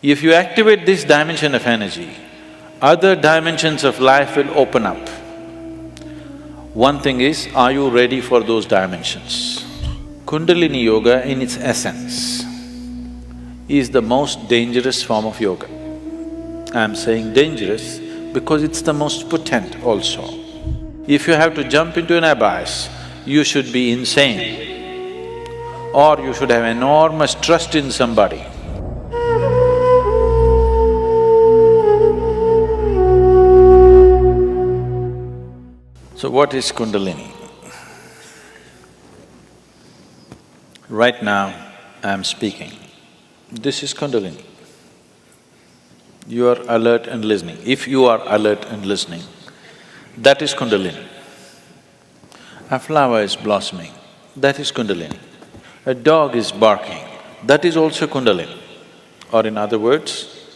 If you activate this dimension of energy, other dimensions of life will open up. One thing is, are you ready for those dimensions? Kundalini yoga in its essence is the most dangerous form of yoga. I'm saying dangerous because it's the most potent also. If you have to jump into an abyss, you should be insane or you should have enormous trust in somebody. So what is Kundalini? Right now, I'm speaking. This is Kundalini. You are alert and listening. If you are alert and listening, that is Kundalini. A flower is blossoming, that is Kundalini. A dog is barking, that is also Kundalini. Or in other words,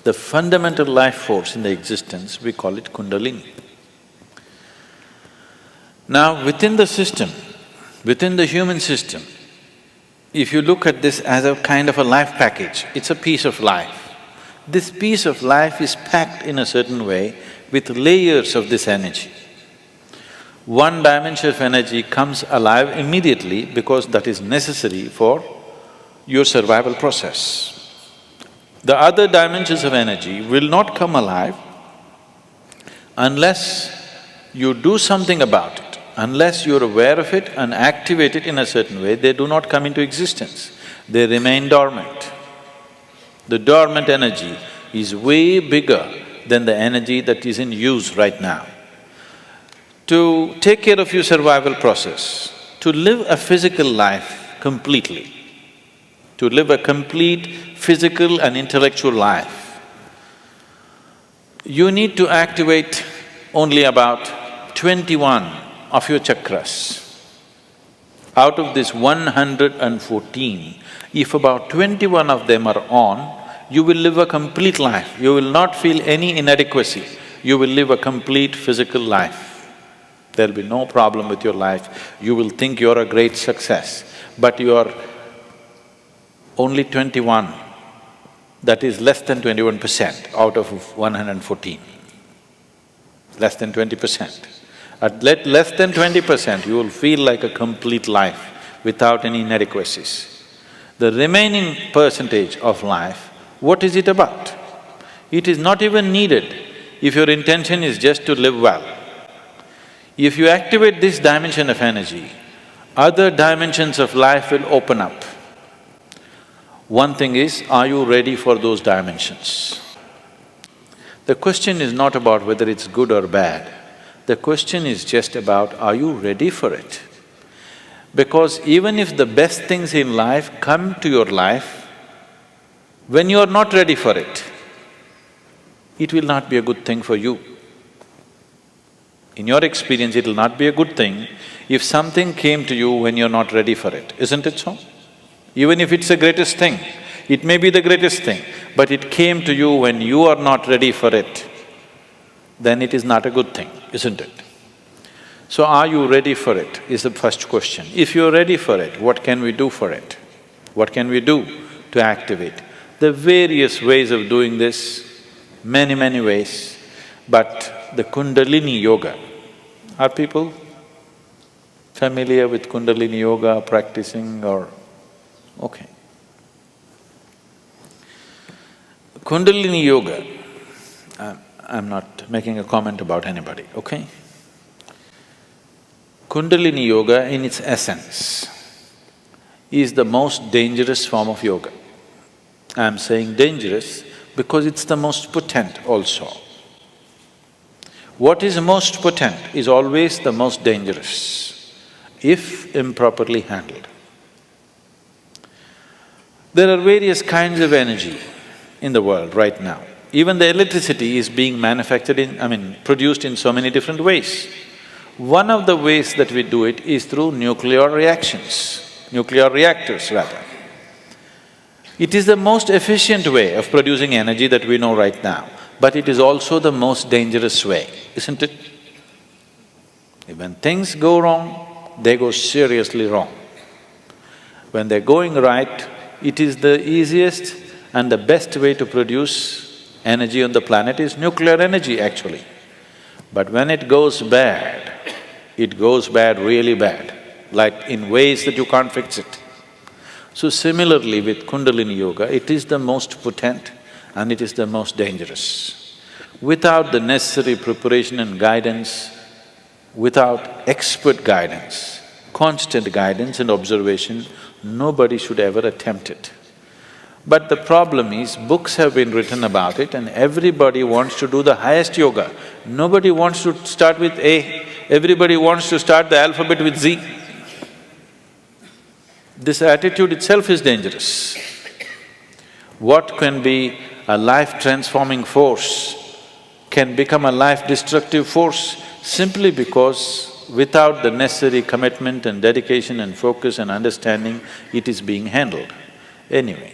the fundamental life force in the existence, we call it Kundalini. Now, within the system, within the human system, if you look at this as a kind of a life package, it's a piece of life. This piece of life is packed in a certain way with layers of this energy. One dimension of energy comes alive immediately because that is necessary for your survival process. The other dimensions of energy will not come alive unless you do something about it. Unless you're aware of it and activate it in a certain way, they do not come into existence, they remain dormant. The dormant energy is way bigger than the energy that is in use right now. To take care of your survival process, to live a physical life completely, to live a complete physical and intellectual life, you need to activate only about 21 of your chakras. Out of this 114, if about 21 of them are on, you will live a complete life. You will not feel any inadequacy. You will live a complete physical life. There'll be no problem with your life. You will think you're a great success, but you are only 21. That is less than 21% out of 114. Less than 20%. At less than 20%, you will feel like a complete life without any inadequacies. The remaining percentage of life, what is it about? It is not even needed if your intention is just to live well. If you activate this dimension of energy, other dimensions of life will open up. One thing is, are you ready for those dimensions? The question is not about whether it's good or bad. The question is just about, are you ready for it? Because even if the best things in life come to your life, when you are not ready for it, it will not be a good thing for you. In your experience, it will not be a good thing if something came to you when you're not ready for it, isn't it so? Even if it's the greatest thing, it may be the greatest thing, but it came to you when you are not ready for it, then it is not a good thing, isn't it? So are you ready for it is the first question. If you're ready for it, what can we do for it? What can we do to activate? There are various ways of doing this, many ways, but the Kundalini yoga, are people familiar with Kundalini yoga, practicing or… okay. Kundalini yoga, I'm not making a comment about anybody, okay? Kundalini yoga in its essence is the most dangerous form of yoga. I'm saying dangerous because it's the most potent also. What is most potent is always the most dangerous, if improperly handled. There are various kinds of energy in the world right now. Even the electricity is being manufactured produced in so many different ways. One of the ways that we do it is through nuclear reactions, nuclear reactors rather. It is the most efficient way of producing energy that we know right now, but it is also the most dangerous way, isn't it? When things go wrong, they go seriously wrong. When they're going right, it is the easiest And the best way to produce energy on the planet is nuclear energy, actually. But when it goes bad really bad, like in ways that you can't fix it. So similarly with Kundalini Yoga, it is the most potent and it is the most dangerous. Without the necessary preparation and guidance, without expert guidance, constant guidance and observation, nobody should ever attempt it. But the problem is, books have been written about it and everybody wants to do the highest yoga. Nobody wants to start with A, everybody wants to start the alphabet with Z. This attitude itself is dangerous. What can be a life-transforming force can become a life-destructive force simply because without the necessary commitment and dedication and focus and understanding, it is being handled. Anyway,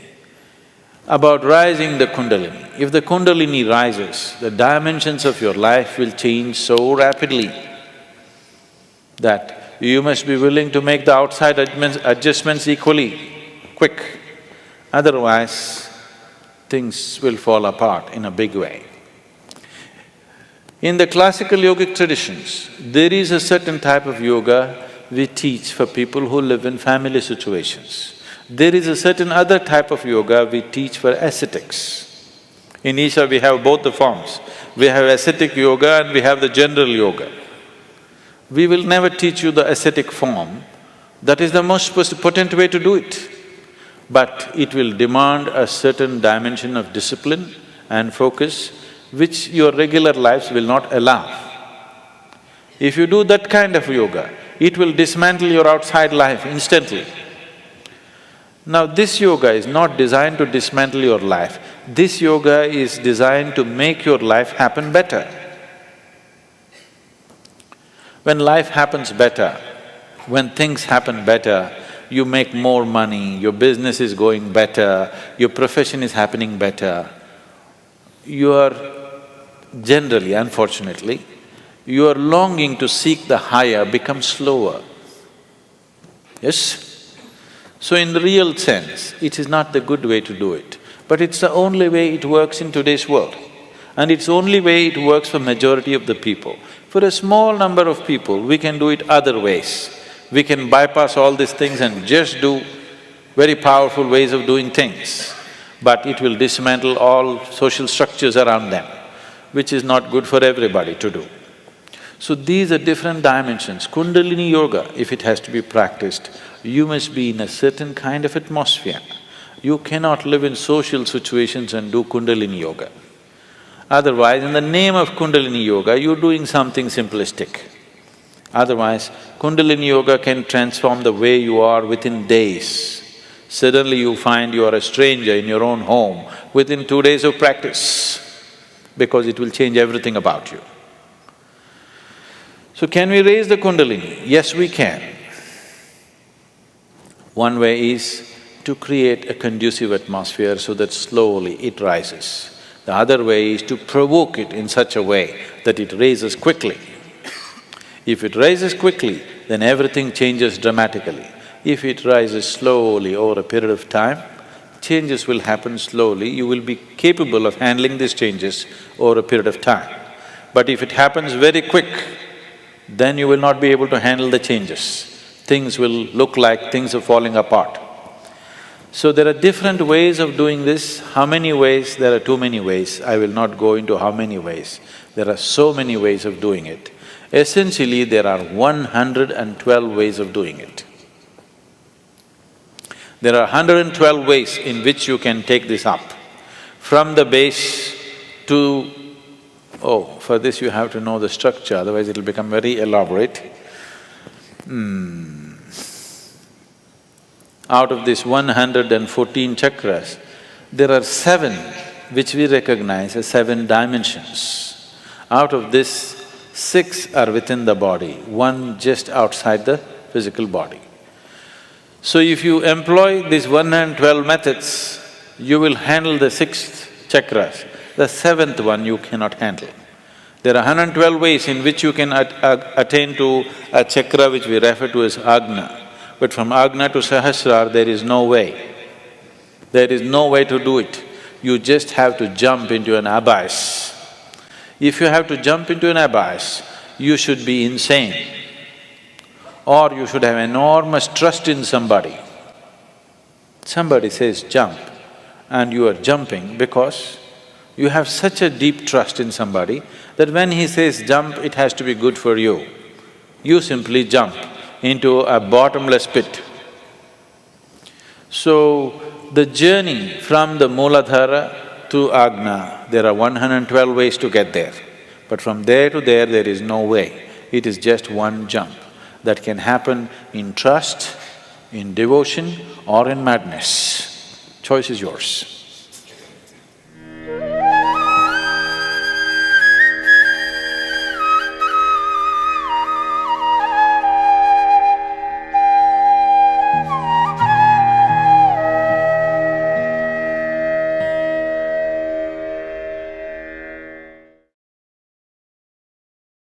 about rising the Kundalini. If the Kundalini rises, the dimensions of your life will change so rapidly that you must be willing to make the outside adjustments equally quick. Otherwise, things will fall apart in a big way. In the classical yogic traditions, there is a certain type of yoga we teach for people who live in family situations. There is a certain other type of yoga we teach for ascetics. In Isha we have both the forms. We have ascetic yoga and we have the general yoga. We will never teach you the ascetic form, that is the most potent way to do it. But it will demand a certain dimension of discipline and focus which your regular lives will not allow. If you do that kind of yoga, it will dismantle your outside life instantly. Now this yoga is not designed to dismantle your life, this yoga is designed to make your life happen better. When life happens better, when things happen better, you make more money, your business is going better, your profession is happening better, your generally, unfortunately, your longing to seek the higher becomes slower. Yes? So in the real sense, it is not the good way to do it, but it's the only way it works in today's world. And it's the only way it works for majority of the people. For a small number of people, we can do it other ways. We can bypass all these things and just do very powerful ways of doing things, but it will dismantle all social structures around them, which is not good for everybody to do. So these are different dimensions. Kundalini Yoga, if it has to be practiced, you must be in a certain kind of atmosphere. You cannot live in social situations and do Kundalini Yoga. Otherwise, in the name of Kundalini Yoga, you're doing something simplistic. Otherwise, Kundalini Yoga can transform the way you are within days. Suddenly you find you are a stranger in your own home within 2 days of practice, because it will change everything about you. So can we raise the Kundalini? Yes, we can. One way is to create a conducive atmosphere so that slowly it rises. The other way is to provoke it in such a way that it raises quickly. If it rises quickly, then everything changes dramatically. If it rises slowly over a period of time, changes will happen slowly, you will be capable of handling these changes over a period of time. But if it happens very quick, then you will not be able to handle the changes. Things will look like things are falling apart. So there are different ways of doing this. How many ways? There are too many ways. I will not go into how many ways. There are so many ways of doing it. Essentially, there are 112 ways of doing it. There are 112 ways in which you can take this up. From the base to… for this you have to know the structure, otherwise it'll become very elaborate. Out of these 114 chakras, there are 7 which we recognize as 7 dimensions. Out of this, 6 are within the body, 1 just outside the physical body. So if you employ these 112 methods, you will handle the 6th chakras. The 7th one you cannot handle. There are 112 ways in which you can attain to a chakra which we refer to as Agna. But from Agna to Sahasrara, there is no way. There is no way to do it. you just have to jump into an abyss. If you have to jump into an abyss, you should be insane, or you should have enormous trust in somebody. Somebody says jump, and you are jumping because you have such a deep trust in somebody that when he says jump, it has to be good for you. You simply jump into a bottomless pit. So, the journey from the Mooladhara to Ajna, there are 112 ways to get there. But from there to there is no way. It is just one jump that can happen in trust, in devotion or in madness. Choice is yours.